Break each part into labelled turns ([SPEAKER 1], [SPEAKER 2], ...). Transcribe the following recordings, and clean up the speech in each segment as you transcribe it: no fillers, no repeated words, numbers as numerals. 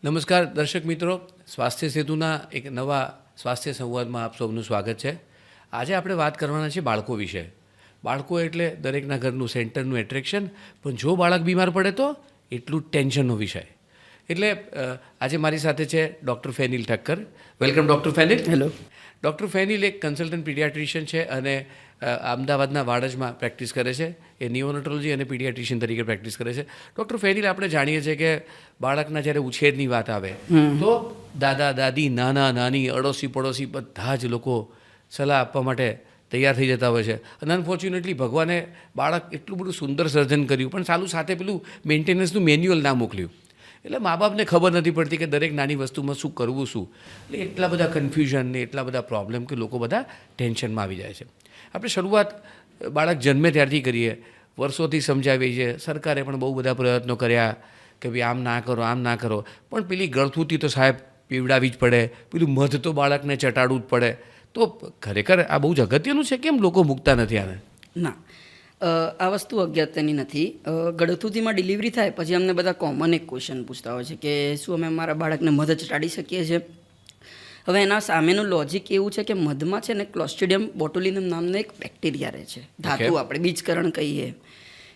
[SPEAKER 1] નમસ્કાર દર્શક મિત્રો, સ્વાસ્થ્ય સેતુના એક નવા સ્વાસ્થ્ય સંવાદમાં આપ સૌનું સ્વાગત છે. આજે આપણે વાત કરવાના છે બાળકો વિશે. બાળકો એટલે દરેકના ઘરનું સેન્ટરનું એટ્રેક્શન, પણ જો બાળક બીમાર પડે તો એટલું જ ટેન્શનનો વિષય. એટલે આજે મારી સાથે છે doctor Fenil Thakkar. Welcome doctor Fenil.
[SPEAKER 2] Hello.
[SPEAKER 1] Doctor Fenil એક કન્સલ્ટન્ટ પીડિયાટ્રિશિયન છે અને અમદાવાદના વાડજમાં પ્રેક્ટિસ કરે છે. એ નિયોનેટોલોજી અને પીડિયાટ્રિશિયન તરીકે પ્રેક્ટિસ કરે છે. ડૉક્ટર ફેનિલ, આપણે જાણીએ છીએ કે બાળકના જ્યારે ઉછેરની વાત આવે તો દાદા દાદી, નાના નાની, અડોશી પડોશી બધા જ લોકો સલાહ આપવા માટે તૈયાર થઈ જતા હોય છે. અને અનફોર્ચ્યુનેટલી ભગવાને બાળક એટલું બધું સુંદર સર્જન કર્યું, પણ સાલું સાથે પેલું મેન્ટેનન્સનું મેન્યુઅલ ના મોકલ્યું. એટલે મા બાપને ખબર નથી પડતી કે દરેક નાની વસ્તુમાં શું કરવું શું. એટલે એટલા બધા કન્ફ્યુઝન ને એટલા બધા પ્રોબ્લેમ કે લોકો બધા ટેન્શનમાં આવી જાય છે. આપણે શરૂઆત બાળક જન્મે ત્યારથી કરીએ, વર્ષોથી સમજાવીએ છીએ. સરકારે પણ બહુ બધા પ્રયત્નો કર્યા કે ભાઈ આમ ના કરો, આમ ના કરો, પણ પેલી ગળથુથી તો સાહેબ પીવડાવી જ પડે, પેલું મધ તો બાળકને ચટાડવું જ પડે. તો ખરેખર આ બહુ જ અગત્યનું છે, કેમ લોકો મૂકતા નથી આને?
[SPEAKER 2] ના, આ વસ્તુ અગત્યની નથી. ગળથુથીમાં ડિલિવરી થાય પછી અમને બધા કોમન એક ક્વેશ્ચન પૂછતા હોય છે કે શું અમે અમારા બાળકને મધ ચટાડી શકીએ છીએ? હવે એના સામેનું લોજિક એવું છે કે મધમાં છે ને ક્લોસ્ટ્રિડિયમ બોટુલિનમ નામનો એક બેક્ટેરિયા રહે છે, ધાતુ આપણે બીજકરણ કહીએ.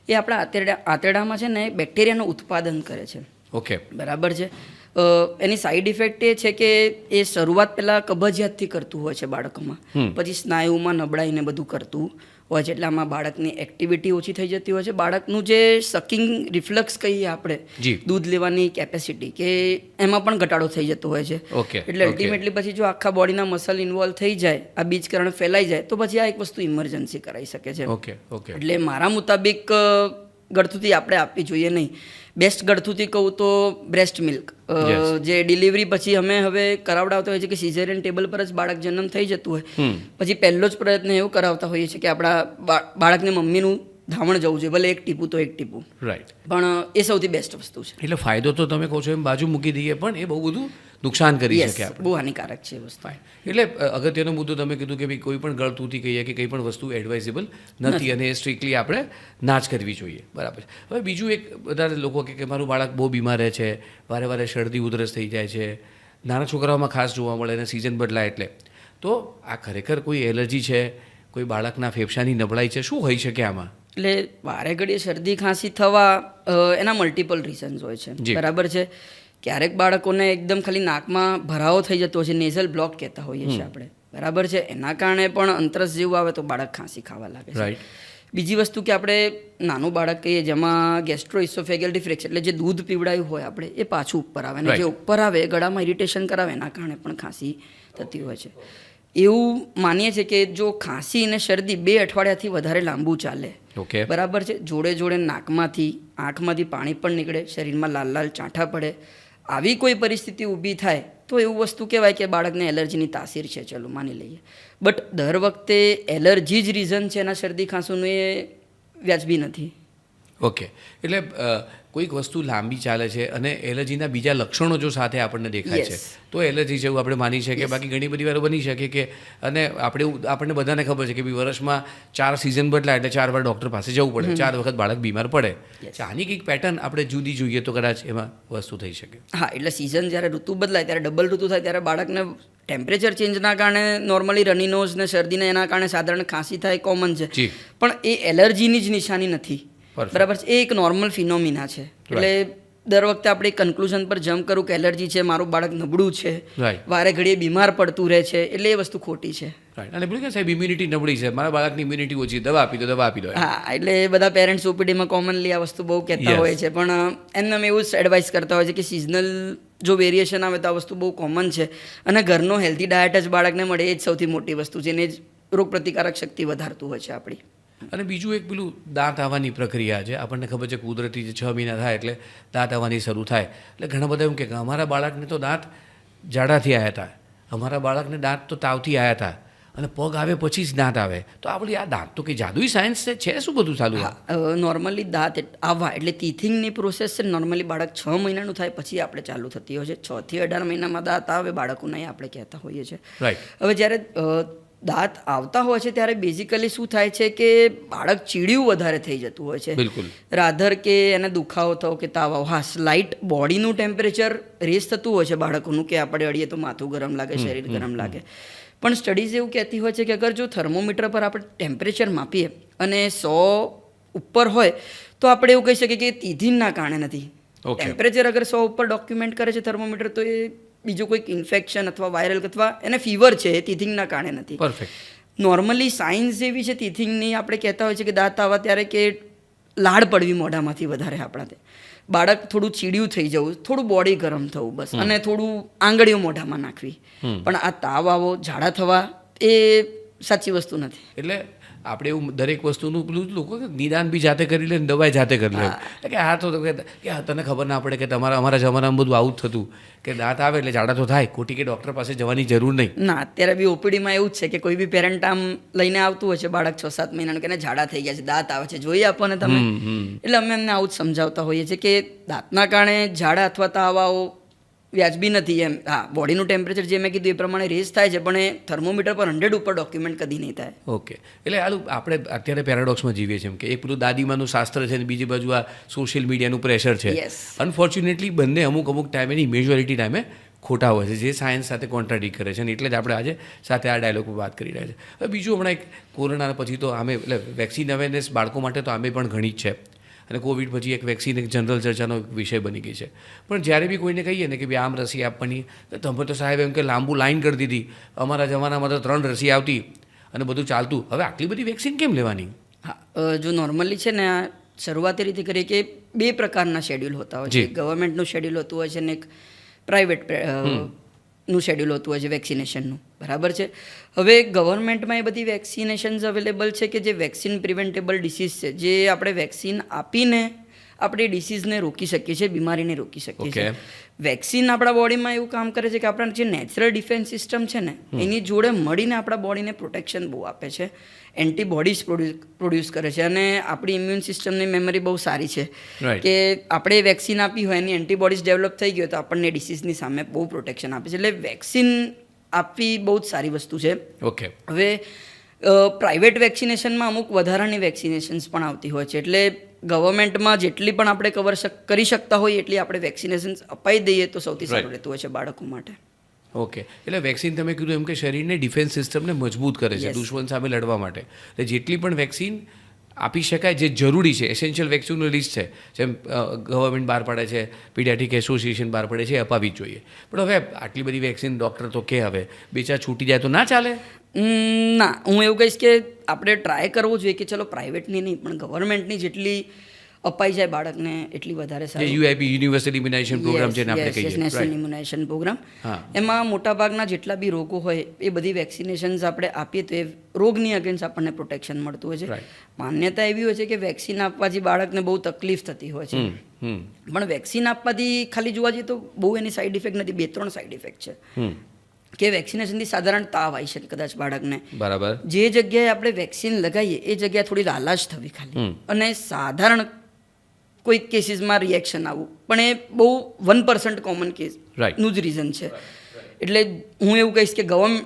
[SPEAKER 2] એ આપણા આંતરડામાં છે ને બેક્ટેરિયાનું ઉત્પાદન કરે છે.
[SPEAKER 1] ઓકે,
[SPEAKER 2] બરાબર છે. એની સાઈડ ઇફેક્ટ એ છે કે એ શરૂઆત પહેલાં કબજિયાતથી કરતું હોય છે બાળકોમાં, પછી સ્નાયુમાં નબળાઈને બધું કરતું હોય છે. એટલે આમાં બાળકની એક્ટિવિટી ઓછી થઈ જતી હોય છે. બાળકનું જે સકિંગ રિફ્લક્સ કહીએ આપણે, દૂધ લેવાની કેપેસિટી, કે એમાં પણ ઘટાડો થઈ જતો હોય છે. એટલે અલ્ટિમેટલી પછી જો આખા બોડીના મસલ ઇન્વોલ્વ થઈ જાય, આ બીજકરણ ફેલાઈ જાય, તો પછી આ એક વસ્તુ ઇમરજન્સી કરાવી શકે છે. એટલે મારા મુતાબિક ગળથુથી આપણે આપવી જોઈએ નહીં. બેસ્ટ ગળથુથી કહું તો બ્રેસ્ટ મિલ્ક, જે ડિલિવરી પછી અમે હવે કરાવડાવતા હોઈએ છીએ કે સિઝેરિયન ટેબલ પર જ બાળક જન્મ થઈ જતું હોય, પછી પહેલો જ પ્રયત્ન એવું કરાવતા હોઈએ છીએ કે આપણા બાળકને મમ્મીનું ધાવણ જવું જોઈએ, ભલે એક ટીપું તો એક ટીપું.
[SPEAKER 1] રાઈટ.
[SPEAKER 2] પણ એ સૌથી બેસ્ટ વસ્તુ છે.
[SPEAKER 1] એટલે ફાયદો તો તમે કહો છો એમ બાજુ મૂકી દઈએ, પણ એ બહુ બધું નુકસાન કરી શકે આપણે.
[SPEAKER 2] બહુ હાનિકારક છે વસ્તુ.
[SPEAKER 1] એટલે અગત્યનો મુદ્દો તમે કીધું કે ભાઈ કોઈ પણ ગળથુથી કહીએ કે કંઈ પણ વસ્તુ એડવાઇઝેબલ નથી અને એ સ્ટ્રિક્ટલી આપણે ના જ કરવી જોઈએ. બરાબર છે. હવે બીજું એક, બધા લોકો કે મારું બાળક બહુ બીમાર રહે છે, વારે વારે શરદી ઉધરસ થઈ જાય છે, નાના છોકરાઓમાં ખાસ જોવા મળે અને સિઝન બદલાય એટલે. તો આ ખરેખર કોઈ એલર્જી છે, કોઈ બાળકના ફેફસાની નબળાઈ છે, શું હોઈ શકે આમાં?
[SPEAKER 2] એટલે વારે ઘડીએ શરદી ખાંસી થવા એના મલ્ટિપલ રીઝન્સ હોય છે. બરાબર છે. ક્યારેક બાળકોને એકદમ ખાલી નાકમાં ભરાવો થઈ જતો હોય છે, નેઝલ બ્લોક કહેતા હોઈએ છીએ આપણે. બરાબર છે. એના કારણે પણ અંતરસ જેવું આવે તો બાળક ખાંસી ખાવા લાગે છે. બીજી વસ્તુ કે આપણે નાનું બાળક કહીએ જેમાં ગેસ્ટ્રોઇસોફેગલ રિફ્લેક્સ, એટલે જે દૂધ પીવડાયું હોય આપણે એ પાછું ઉપર આવે, અને જે ઉપર આવે ગળામાં ઇરિટેશન કરાવે, એના કારણે પણ ખાંસી થતી હોય છે. એવું માનીએ છીએ કે જો ખાંસી અને શરદી 2 અઠવાડિયાથી વધારે લાંબુ ચાલે, બરાબર છે, જોડે જોડે નાકમાંથી આંખમાંથી પાણી પણ નીકળે, શરીરમાં લાલ લાલ ચાંઠા પડે, આવી કોઈ પરિસ્થિતિ ઊભી થાય તો એવું વસ્તુ કહેવાય કે બાળકને એલર્જીની તાસીર છે, ચલો માની લઈએ. બટ દર વખતે એલર્જી જ રીઝન છે એના શરદી ખાંસુનું, એ વ્યાજબી નથી.
[SPEAKER 1] ઓકે. એટલે કોઈક વસ્તુ લાંબી ચાલે છે અને એલર્જીના બીજા લક્ષણો જો સાથે આપણને દેખાય છે તો એલર્જી જેવું આપણે માની શકીએ. બાકી ઘણી બધી વાર બની શકે કે, અને આપણને બધાને ખબર છે કે ભાઈ વર્ષમાં 4 સિઝન બદલાય એટલે 4 વાર ડૉક્ટર પાસે જવું પડે, 4 વખત બાળક બીમાર પડે. આની કંઈક પેટર્ન આપણે જુદી જોઈએ તો કદાચ એમાં વસ્તુ થઈ શકે.
[SPEAKER 2] હા, એટલે સિઝન જ્યારે ઋતુ બદલાય ત્યારે ડબલ ઋતુ થાય ત્યારે બાળકને ટેમ્પરેચર ચેન્જના કારણે નોર્મલી રની નોઝ ને શરદીને એના કારણે સાધારણ ખાંસી થાય, કોમન છે. પણ એ એલર્જીની જ નિશાની નથી. બરાબર છે. એ એક નોર્મલ ફિનોમિના છે. એટલે દર વખતે આપણે કન્ક્લુઝન પર જમ્પ કરું કે એલર્જી છે, મારું બાળક નબળું છે, વારે ઘડીએ બીમાર પડતું રહે છે, એટલે એ વસ્તુ ખોટી છે.
[SPEAKER 1] અને પેલું કે સાહેબ ઇમ્યુનિટી નબળી છે, મારા બાળકની ઇમ્યુનિટી ઓછી, દવા આપી દો.
[SPEAKER 2] હા, એટલે બધા પેરેન્ટ્સ ઓપીડીમાં કોમનલી આ વસ્તુ બહુ કહેતા હોય છે, પણ એમને એવું જ એડવાઇસ કરતા હોય છે કે સિઝનલ જો વેરિએશન આવે તો આ વસ્તુ બહુ કોમન છે, અને ઘરનો હેલ્ધી ડાયટ જ બાળકને મળે એ જ સૌથી મોટી વસ્તુ છે, એને જ રોગપ્રતિકારક શક્તિ વધારતું હોય છે આપણી.
[SPEAKER 1] અને બીજું એક પેલું દાંત આવવાની પ્રક્રિયા છે. આપણને ખબર છે કુદરતી જે 6 મહિના થાય એટલે દાંત આવવાની શરૂ થાય. એટલે ઘણા બધા એમ કે અમારા બાળકને તો દાંત જાડાથી આવ્યા હતા, અમારા બાળકને દાંત તો તાવથી આવ્યા હતા, અને પગ આવે પછી જ દાંત આવે. તો આપણી આ દાંત તો કંઈ જાદુઈ સાયન્સ છે શું બધું ચાલુ?
[SPEAKER 2] નોર્મલી દાંત આવવા એટલે ટીથિંગની પ્રોસેસ છે, નોર્મલી બાળક 6 મહિનાનું થાય પછી આપણે ચાલુ થતી હોય છે. 6 થી 18 મહિનામાં દાંત આવે બાળકોને આપણે કહેતા હોઈએ છીએ.
[SPEAKER 1] રાઈટ.
[SPEAKER 2] હવે જ્યારે દાંત આવતા હોય છે ત્યારે બેઝિકલી શું થાય છે કે બાળક ચીડિયું વધારે થઈ જતું હોય છે.
[SPEAKER 1] બિલકુલ.
[SPEAKER 2] રાધર કે એને દુખાવો થવો કે તાવ આવો, હા સ્લાઇટ બોડીનું ટેમ્પરેચર રેઝ થતું હોય છે બાળકોનું, કે આપણે અડીએ તો માથું ગરમ લાગે, શરીર ગરમ લાગે. પણ સ્ટડીઝ એવું કહેતી હોય છે કે અગર જો થર્મોમીટર પર આપણે ટેમ્પરેચર માપીએ અને 100 ઉપર હોય તો આપણે એવું કહી શકીએ કે ટીથિંગના કારણે નથી. ટેમ્પરેચર અગર 100 ઉપર ડોક્યુમેન્ટ કરે છે થર્મોમીટર, તો એ બીજું કોઈક ઇન્ફેક્શન અથવા વાયરલ અથવા એને ફીવર છે, એ ટીથિંગના કારણે નથી.
[SPEAKER 1] પરફેક્ટ.
[SPEAKER 2] નોર્મલી સાયન્સ જેવી છે ટીથિંગની, આપણે કહેતા હોય છે કે દાંત આવવા ત્યારે કે લાળ પડવી મોઢામાંથી વધારે આપણા, બાળક થોડું ચીડિયું થઈ જવું, થોડું બોડી ગરમ થવું બસ, અને થોડું આંગળીઓ મોઢામાં નાખવી. પણ આ તાવ આવો, ઝાડા થવા એ સાચી વસ્તુ નથી.
[SPEAKER 1] એટલે આપણે એવું દરેક વસ્તુનું પેલું લોકો નિદાન બી જાતે કરી લે ને દવાઈ જાતે કરી લે કે હા તો કે તને ખબર ના પડે કે અમારા જમાનામાં બધું આવું જ થતું કે દાંત આવે એટલે ઝાડા તો થાય, ખોટી કે ડૉક્ટર પાસે જવાની જરૂર નહીં.
[SPEAKER 2] ના, અત્યારે બી ઓપીડીમાં એવું જ છે કે કોઈ બી પેરેન્ટ આમ લઈને આવતું હોય છે બાળક 6-7 મહિનાનું કે ઝાડા થઈ ગયા છે, દાંત આવે છે, જોઈએ આપો ને તમે. એટલે અમે એમને આવું જ સમજાવતા હોઈએ છીએ કે દાંતના કારણે ઝાડા અથવા તાવ આવો વ્યાજબી નથી એમ. હા, બોડીનું ટેમ્પરેચર જે મેં કીધું એ પ્રમાણે રેઝ થાય છે, પણ એ થર્મોમીટર પર 100 ઉપર ડોક્યુમેન્ટ કદી નહીં થાય.
[SPEAKER 1] ઓકે. એટલે આપણે અત્યારે પેરાડોક્સમાં જીવીએ છીએ કે એક પેલું દાદીમાનું શાસ્ત્ર છે ને બીજી બાજુ આ સોશિયલ મીડિયાનું પ્રેશર છે. અનફોર્ચ્યુનેટલી બંને અમુક ટાઈમે ની મેજોરિટી ટાઈમે ખોટા હોય છે, જે સાયન્સ સાથે કોન્ટ્રાડિક્ટ કરે છે, અને એટલે જ આપણે આજે સાથે આ ડાયલોગ પર વાત કરી રહ્યા છે. હવે બીજું હમણાં એક કોરોના પછી તો આમે એટલે વેક્સિન અવેરનેસ બાળકો માટે તો આમે પણ ઘણી જ છે, અને કોવિડ પછી એક વેક્સિન એક જનરલ ચર્ચાનો વિષય બની ગઈ છે. પણ જ્યારે બી કોઈને કહીએ ને કે ભાઈ આમ રસી આપવાની, તો તમે તો સાહેબ એમ કે લાંબુ લાઈન કરી દીધી, અમારા જમાનામાં તો 3 રસી આવતી અને બધું ચાલતું, હવે આટલી બધી વેક્સિન કેમ લેવાની?
[SPEAKER 2] હા, જો નોર્મલી છે ને શરૂઆતી રીતે કરીએ કે 2 પ્રકારના શેડ્યુલ હોતા હોય છે. ગવર્મેન્ટનું શેડ્યુલ હોતું હોય છે અને એક પ્રાઇવેટ નું શેડ્યુલ હોતું હોય છે વેક્સિનેશનનું, બરાબર છે. હવે ગવર્મેન્ટમાં એ બધી વેક્સિનેશન્સ અવેલેબલ છે કે જે વેક્સિન પ્રિવેન્ટેબલ ડિસીઝ છે, જે આપણે વેક્સિન આપીને આપણે ડિસીઝને રોકી શકીએ છીએ, બીમારીને રોકી શકીએ છીએ. વેક્સિન આપણા બોડીમાં એવું કામ કરે છે કે આપણા જે નેચરલ ડિફેન્સ સિસ્ટમ છે ને એની જોડે મળીને આપણા બોડીને પ્રોટેક્શન બહુ આપે છે, એન્ટીબોડીઝ પ્રોડ્યુસ કરે છે, અને આપણી ઇમ્યુન સિસ્ટમની મેમરી બહુ સારી છે કે આપણે વેક્સિન આપી હોય એની એન્ટીબોડીઝ ડેવલપ થઈ ગઈ હોય તો આપણને ડિસીઝની સામે બહુ પ્રોટેક્શન આપે છે. એટલે વેક્સિન આપવી બહુ જ સારી વસ્તુ છે.
[SPEAKER 1] ઓકે.
[SPEAKER 2] હવે પ્રાઇવેટ વેક્સિનેશનમાં અમુક વધારાની વેક્સિનેશન્સ પણ આવતી હોય છે, એટલે ગવર્મેન્ટમાં જેટલી પણ આપણે કવર કરી શકતા હોઈએ એટલી આપણે વેક્સિનેશન્સ અપાઈ દઈએ તો સૌથી સારું રહેતું હોય છે બાળકો માટે.
[SPEAKER 1] ઓકે. એટલે વેક્સિન તમે કીધું એમ કે શરીરને ડિફેન્સ સિસ્ટમને મજબૂત કરે છે દુશ્મન સામે લડવા માટે. એટલે જેટલી પણ વેક્સિન આપી શકાય જે જરૂરી છે, એસેન્શિયલ વેક્સિનનું લિસ્ટ છે, જેમ ગવર્મેન્ટ બહાર પાડે છે, પીડિયાટ્રિક એસોસિએશન બહાર પાડે છે, એ અપાવી જ જોઈએ. પણ હવે આટલી બધી વેક્સિન ડૉક્ટર તો કે હવે 2-4 છૂટી જાય તો ના ચાલે?
[SPEAKER 2] ના, હું એવું કહીશ કે આપણે ટ્રાય કરવો જોઈએ કે ચલો પ્રાઇવેટની નહીં પણ ગવર્મેન્ટની જેટલી અપાઈ જાય બાળકને એટલી વધારે સારું.
[SPEAKER 1] યુઆઈપી યુનિવર્સલ ઇમ્યુનાઇઝેશન પ્રોગ્રામ જેને આપણે કહીએ,
[SPEAKER 2] નેશનલ ઇમ્યુનાઇઝેશન પ્રોગ્રામ, એમાં મોટાભાગના જેટલા બી રોગો હોય એ બધી વેક્સિનેશન્સ આપણે આપીએ તો એ રોગની અગેન્સ્ટ આપણને પ્રોટેક્શન મળતું હોય છે. માન્યતા એવી હોય છે કે વેક્સિન આપવાથી બાળકને બહુ તકલીફ થતી હોય છે, પણ વેક્સિન આપવાથી ખાલી જોવા જઈએ તો બહુ એની સાઈડ ઇફેક્ટ નથી, 2-3 સાઈડ ઇફેક્ટ છે. કે વેક્સિનેશનથી સાધારણ તાવ આવી શકે કદાચ બાળકને, બરાબર, જે જગ્યાએ આપણે વેક્સિન લગાવીએ એ જગ્યાએ થોડી લાલાશ થવી ખાલી, અને સાધારણ કોઈક કેસીસમાં રિએક્શન આવવું, પણ એ બહુ 1% કોમન કેસનું જ રીઝન છે. એટલે હું એવું કહીશ કે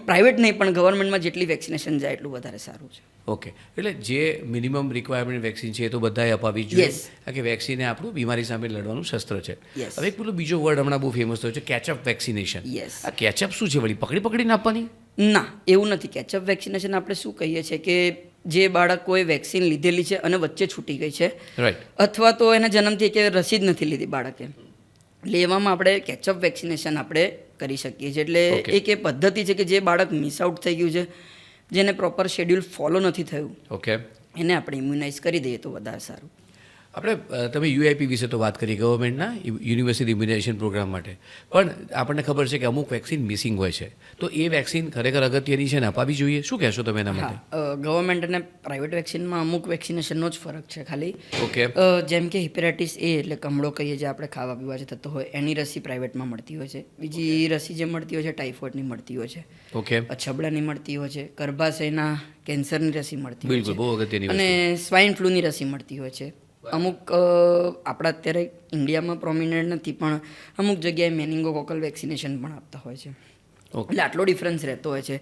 [SPEAKER 2] પ્રાઇવેટ નહીં પણ ગવર્મેન્ટમાં જેટલી વેક્સિનેશન જાય એટલું વધારે સારું છે.
[SPEAKER 1] ઓકે. એટલે જે મિનિમમ રિક્વાયરમેન્ટ વેક્સિન છે એ તો બધાએ અપાવી જોઈએ, કારણ કે વેક્સિન એ આપણું બીમારી સામે લડવાનું શસ્ત્ર છે. હવે એક પેલો બીજો વર્ડ હમણાં બહુ ફેમસ થયો છે, કેચઅપ વેક્સિનેશન. આ કેચઅપ શું છે વળી, પકડીને આપવાની? ના, એવું નથી. કેચઅપ વેક્સિનેશન આપણે શું કહીએ છીએ કે જે બાળકોએ વેક્સિન લીધેલી છે અને વચ્ચે છૂટી ગઈ છે, અથવા તો એને જન્મથી કે રસી જ નથી લીધી બાળકે, એટલે એવામાં આપણે કેચઅપ વેક્સિનેશન આપણે કરી શકીએ છીએ. એટલે એક એ પદ્ધતિ છે કે જે બાળક મિસ આઉટ થઈ ગયું છે, જેને પ્રોપર શેડ્યુલ ફોલો નથી થયું, ઓકે, એને આપણે ઇમ્યુનાઇઝ કરી દઈએ તો વધારે સારું. આપણે તમે યુઆઈપી વિશે તો વાત કરી, ગવર્મેન્ટના યુનિવર્સિટી ઇમ્યુનાઇઝેશન પ્રોગ્રામ માટે, પણ આપણને ખબર છે કે અમુક વેક્સિન મિસિંગ હોય છે, તો એ વેક્સિન ખરેખર અગત્યની છે ને અપાવી જોઈએ, શું કહેશો તમે એના માટે? ગવર્મેન્ટ અને પ્રાઇવેટ વેક્સિનમાં અમુક વેક્સિનેશનનો જ ફરક છે ખાલી. ઓકે. જેમ કે હિપેટાઇટિસ એ એટલે કમળો કહીએ જે આપણે ખાવા પીવાથી થતો હોય એની રસી પ્રાઇવેટમાં મળતી હોય છે. બીજી રસી જે મળતી હોય છે ટાઇફોઇડની મળતી હોય છે, ઓકે, અછબડાની મળતી હોય છે, ગર્ભાશયના કેન્સરની રસી મળતી હોય છે, બહુ અગત્યની, અને સ્વાઇન ફ્લૂની રસી મળતી હોય છે. અમુક આપણા અત્યારે ઇન્ડિયામાં પ્રોમિનન્ટ નથી પણ અમુક જગ્યાએ મેનિંગોકોકલ વેક્સિનેશન પણ આપતા હોય છે, એટલે આટલો ડિફરન્સ રહેતો હોય છે.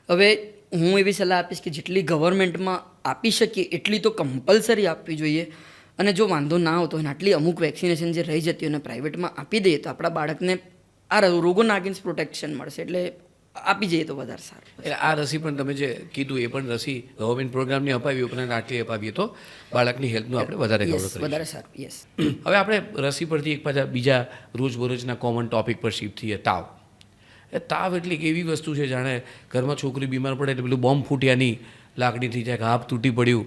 [SPEAKER 1] હવે
[SPEAKER 2] હું એવી સલાહ આપીશ કે જેટલી ગવર્મેન્ટમાં આપી શકીએ એટલી તો કમ્પલસરી આપવી જોઈએ. અને જો વાંધો ના આવતો હોય ને આટલી અમુક વેક્સિનેશન જે રહી જતી હોય અને પ્રાઇવેટમાં આપી દઈએ તો આપણા બાળકને આ રોગોના અગેન્સ્ટ પ્રોટેક્શન મળશે. એટલે આપી જઈએ તો વધારે સારું.
[SPEAKER 1] એટલે આ રસી પણ તમે જે કીધું એ પણ રસી ગવર્મેન્ટ પ્રોગ્રામની અપાવી ઉપરાંત આટલી અપાવીએ તો બાળકની હેલ્થનું આપણે વધારે ગૌરવ કરીએ.
[SPEAKER 2] વધારે સારું. યસ.
[SPEAKER 1] હવે આપણે રસી પરથી એક પાછા બીજા રોજબરોજના કોમન ટોપિક પર શિફ્ટ થઈએ, તાવ. એ તાવ એટલે એક એવી વસ્તુ છે જાણે ઘરમાં છોકરી બીમાર પડે એટલે પેલું બોમ્બ ફૂટ્યાની લાકડી થઈ જાય, હાથ તૂટી પડ્યું,